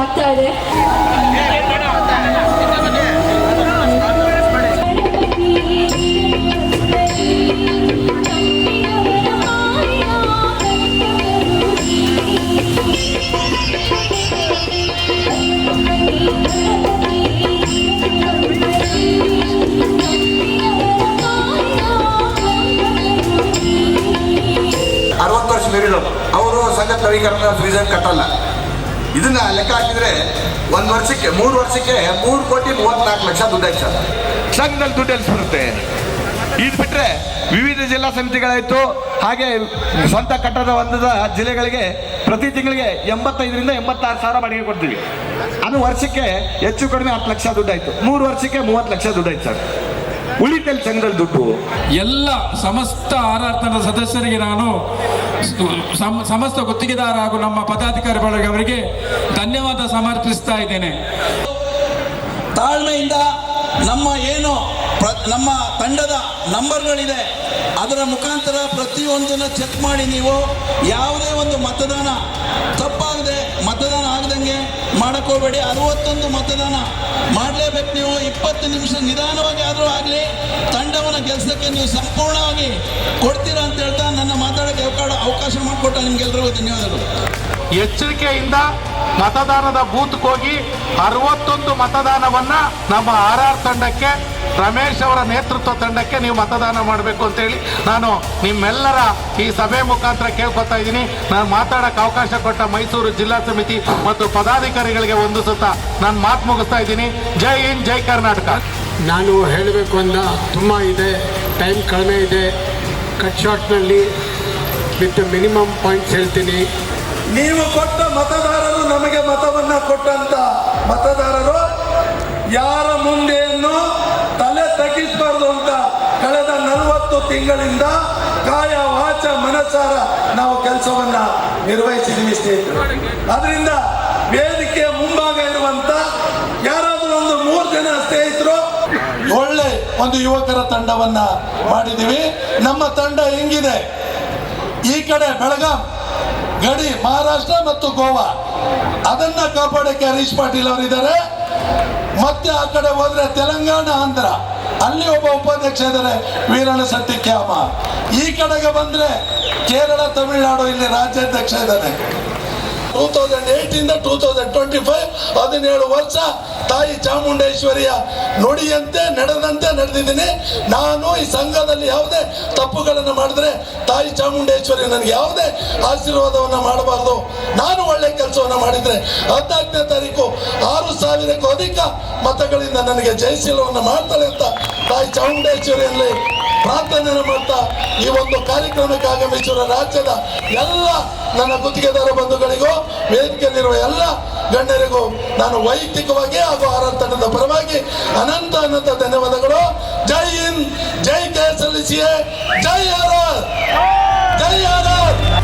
ಆಗ್ತಾ ಇದೆ. ಅವರು ಸಂಘದ ನವೀಕರಣ ಫ್ರೀಸರ್ ಕಟ್ಟಲ್ಲ. ಇದನ್ನ ಲೆಕ್ಕ ಹಾಕಿದ್ರೆ 1 ವರ್ಷಕ್ಕೆ 3 ವರ್ಷಕ್ಕೆ 3,34,00,000 ದುಡ್ಡು ಆಯ್ತು ಸರ್. ಸಂಘದಲ್ಲಿ ದುಡ್ಡು ಎಲ್ಲಿ ಬರುತ್ತೆ? ಇದು ಬಿಟ್ಟರೆ ವಿವಿಧ ಜಿಲ್ಲಾ ಸಮಿತಿಗಳಾಯಿತು, ಹಾಗೆ ಸ್ವಂತ ಕಟ್ಟಡ ಹೊಂದದ ಜಿಲ್ಲೆಗಳಿಗೆ ಪ್ರತಿ ತಿಂಗಳಿಗೆ 85,000 ರಿಂದ 86,000 ಬಾಡಿಗೆ ಕೊಡ್ತೀವಿ. ಅದು ವರ್ಷಕ್ಕೆ ಹೆಚ್ಚು ಕಡಿಮೆ 10 ಲಕ್ಷ ದುಡ್ಡು ಆಯಿತು. 3 ವರ್ಷಕ್ಕೆ 30 ಲಕ್ಷ ದುಡ್ಡು ಆಯ್ತು ಸರ್. ಉಳಿತಲ್ಲಿ ಸಂಘದಲ್ಲಿ ದುಡ್ಡು ಎಲ್ಲ ಸಮಸ್ತ ಆರಾಧನಾ ಸದಸ್ಯರಿಗೆ ನಾನು ಸಮಸ್ತ ಗುತ್ತಿಗೆದಾರ ಹಾಗೂ ನಮ್ಮ ಪದಾಧಿಕಾರಿ ಬಳಗವರಿಗೆ ಧನ್ಯವಾದ ಸಮರ್ಪಿಸ್ತಾ ಇದ್ದೇನೆ. ತಾಳ್ಮೆಯಿಂದ ನಮ್ಮ ತಂಡದ ನಂಬರ್ಗಳಿದೆ, ಅದರ ಮುಖಾಂತರ ಪ್ರತಿಯೊಂದನ್ನು ಚೆಕ್ ಮಾಡಿ ನೀವು ಯಾವುದೇ ಒಂದು ಮತದಾನ ತಪ್ಪಾಗದೆ ಮತದಾನ ಆಗದಂಗೆ ಮಾಡೋಕ್ಕೋಗಬೇಡಿ. 61 ಮತದಾನ ಮಾಡಲೇಬೇಕು ನೀವು. 20 ನಿಮಿಷ ನಿಧಾನವಾಗಿ ಆದರೂ ಆಗಲಿ ತಂಡವನ್ನು ಗೆಲ್ಸೋಕ್ಕೆ ನೀವು ಸಂಪೂರ್ಣವಾಗಿ ಕೊಡ್ತೀರಾ ಅಂತ ಹೇಳ್ತಾ ನನ್ನ ಮಾತಾಡೋಕ್ಕೆ ಅವಕಾಶ ಮಾಡಿಕೊಟ್ಟ ನಿಮ್ಗೆಲ್ರಿಗೂ ಧನ್ಯವಾದಗಳು. ಎಚ್ಚರಿಕೆಯಿಂದ ಮತದಾನದ ಬೂತ್ಗೆ ಹೋಗಿ 61 ಮತದಾನವನ್ನ ನಮ್ಮ RR ತಂಡಕ್ಕೆ, ರಮೇಶ್ ಅವರ ನೇತೃತ್ವ ತಂಡಕ್ಕೆ ನೀವು ಮತದಾನ ಮಾಡಬೇಕು ಅಂತೇಳಿ ನಾನು ನಿಮ್ಮೆಲ್ಲರ ಈ ಸಭೆ ಮುಖಾಂತರ ಕೇಳ್ಕೊತಾ ಇದ್ದೀನಿ. ನಾನು ಮಾತಾಡೋಕ್ಕೆ ಅವಕಾಶ ಕೊಟ್ಟ ಮೈಸೂರು ಜಿಲ್ಲಾ ಸಮಿತಿ ಮತ್ತು ಪದಾಧಿಕಾರಿಗಳಿಗೆ ಒಂದು ಸುತ್ತ ನಾನು ಮಾತು ಮುಗಿಸ್ತಾ ಇದ್ದೀನಿ. ಜೈ ಹಿಂದ್, ಜೈ ಕರ್ನಾಟಕ. ನಾನು ಹೇಳಬೇಕು ಅಂತ ತುಂಬ ಇದೆ, ಟೈಮ್ ಕಡಿಮೆ ಇದೆ. ಕಟ್ ಶಾರ್ಟ್ನಲ್ಲಿ ವಿತ್ ಮಿನಿಮಮ್ ಪಾಯಿಂಟ್ಸ್ ಹೇಳ್ತೀನಿ. ನೀವು ಕೊಟ್ಟ ಮತದಾರರು, ನಮಗೆ ಮತವನ್ನ ಕೊಟ್ಟಂತ ಮತದಾರರು ಯಾರ ಮುಂದೆಯನ್ನು ತಲೆ ತಗ್ಗಿಸಬಾರ್ದು ಅಂತ ಕಳೆದ 40 ತಿಂಗಳಿಂದ ಕಾಯ ವಾಚ ಮನಸಾರ ನಾವು ಕೆಲಸವನ್ನ ನಿರ್ವಹಿಸಿದ್ದೀವಿ ಸ್ನೇಹಿತರು. ಅದರಿಂದ ವೇದಿಕೆಯ ಮುಂಭಾಗ ಇರುವಂತ ಯಾರಾದರೂ ಒಂದು 3 ಜನ ಸ್ನೇಹಿತರು ಒಳ್ಳೆ ಒಂದು ಯುವಕರ ತಂಡವನ್ನ ಮಾಡಿದ್ದೀವಿ. ನಮ್ಮ ತಂಡ ಹೆಂಗಿದೆ, ಈ ಕಡೆ ಬೆಳಗಾಂ ಗಡಿ ಮಹಾರಾಷ್ಟ್ರ ಮತ್ತು ಗೋವಾ, ಅದನ್ನ ಕಾಪಾಡಕ್ಕೆ ಹರೀಶ್ ಪಾಟೀಲ್ ಅವರಿದ್ದಾರೆ. ಮತ್ತೆ ಆ ಕಡೆ ಹೋದ್ರೆ ತೆಲಂಗಾಣ, ಆಂಧ್ರ, ಅಲ್ಲಿ ಒಬ್ಬ ಉಪಾಧ್ಯಕ್ಷ ಇದ್ದಾರೆ ವೀರಣ್ಣ ಸಟ್ಟಿಕ್ಯಾಮ. ಈ ಕಡೆಗೆ ಬಂದ್ರೆ ಕೇರಳ, ತಮಿಳುನಾಡು, ಇಲ್ಲಿ ರಾಜ್ಯಾಧ್ಯಕ್ಷ ಇದ್ದಾನೆ. 2008 ಇಂದ 2025 17 ವರ್ಷ ತಾಯಿ ಚಾಮುಂಡೇಶ್ವರಿಯ ನುಡಿಯಂತೆ ನಡೆದಂತೆ ನಡೆದಿದ್ದೀನಿ. ನಾನು ಈ ಸಂಘದಲ್ಲಿ ಯಾವುದೇ ತಪ್ಪುಗಳನ್ನು ಮಾಡಿದ್ರೆ ತಾಯಿ ಚಾಮುಂಡೇಶ್ವರಿ ನನಗೆ ಯಾವುದೇ ಆಶೀರ್ವಾದವನ್ನು ಮಾಡಬಾರ್ದು. ನಾನು ಒಳ್ಳೆ ಕೆಲಸವನ್ನು ಮಾಡಿದ್ರೆ 14ನೇ ತಾರೀಕು 6,000ಕ್ಕೂ ಅಧಿಕ ಮತಗಳಿಂದ ನನಗೆ ಜಯಶೀಲವನ್ನು ಮಾಡ್ತಾಳೆ ಅಂತ ತಾಯಿ ಚಾಮುಂಡೇಶ್ವರಿಯಲ್ಲಿ ಪ್ರಾರ್ಥನೆಯನ್ನು ಮಾಡ್ತಾ ಈ ಒಂದು ಕಾರ್ಯಕ್ರಮಕ್ಕೆ ಆಗಮಿಸಿರುವ ರಾಜ್ಯದ ಎಲ್ಲ ನನ್ನ ಗುತ್ತಿಗೆದಾರ ಬಂಧುಗಳಿಗೂ, ವೇದಿಕೆಯಲ್ಲಿರುವ ಎಲ್ಲ ಗಣ್ಯರಿಗೂ ನಾನು ವೈಯಕ್ತಿಕವಾಗಿ ಹಾಗೂ RR ತಂಡದ ಪರವಾಗಿ ಅನಂತ ಧನ್ಯವಾದಗಳು. ಜೈ ಹಿಂದ್, ಜೈ KSLCA, ಜೈ RR, ಜೈ RR.